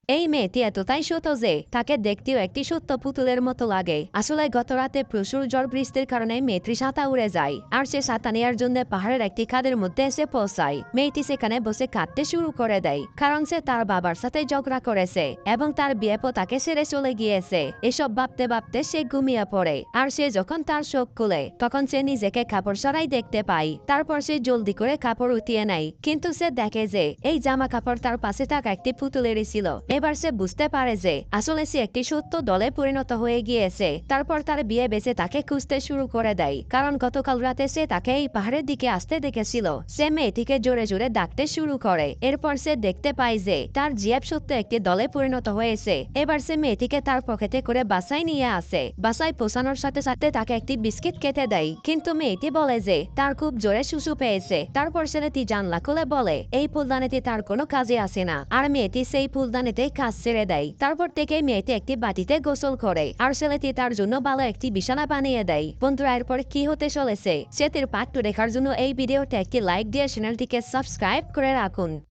এই মেয়েটি এতটাই ছোট যে তাকে দেখতেও একটি সত্য পুতুলের মতো লাগে। আসলে গত রাতে প্রচুর ঝড় বৃষ্টির কারণে মেয়েটির ছাতা উড়ে যায়, আর সে ছাতা নেওয়ার জন্য পাহাড়ের একটি খাদের মধ্যে এসে পৌঁছায়। মেয়েটি সেখানে বসে কাঁদতে শুরু করে দেয়, কারণ সে তার বাবার সাথে ঝগড়া করেছে এবং তার বিয়ে তাকে ছেড়ে চলে গিয়েছে। এসব ভাবতে ভাবতে সে ঘুমিয়ে পড়ে, আর সে যখন তার চোখ খুলে তখন সে নিজেকে কাপড় ছাড়াই দেখতে পায়। তারপর সে জলদি করে কাপড় উঠিয়ে নেয়, কিন্তু সে দেখে যে এই জামা কাপড় তার পাশে থাকা একটি পুতুলেরই ছিল। এবার সে বুঝতে পারে যে আসলে সে একটি সত্য দলে পরিণত হয়ে গিয়েছে। তারপর তার বিয়ে বেঁচে তাকে খুঁজতে শুরু করে দেয়, কারণ গতকাল রাতে সে তাকে এই পাহাড়ের দিকে আসতে দেখেছিল। সে মেয়েটিকে জোরে জোরে ডাকতে শুরু করে। এরপর সে দেখতে পায় যে তার জিয়াব সত্য একটি দলে পরিণত হয়েছে। এবার সে মেয়েটিকে তার পকেটে করে বাসায় নিয়ে আসে। বাসায় পৌঁছানোর সাথে সাথে তাকে একটি বিস্কিট খেতে দেয়, কিন্তু মেয়েটি বলে যে তার খুব জোরে শুশু পেয়েছে। তারপর ছেলেটি জানলা খুলে বলে এই ফুলদানিটি তার কোনো কাজে আসে না, আর মেয়েটি সেই ফুলদানিতে কাজ ছেড়ে দেয়। তারপর থেকে মেয়েটি একটি বাটিতে গোসল করে, আর ছেলেটি তার জন্য ভালো একটি বিছানা বানিয়ে দেয়। বন্ধুরা, এরপর কি হতে চলেছে সেটির পার্ট 2 দেখার জন্য এই ভিডিওতে একটি লাইক দিয়ে চ্যানেলটিকে সাবস্ক্রাইব করে রাখুন।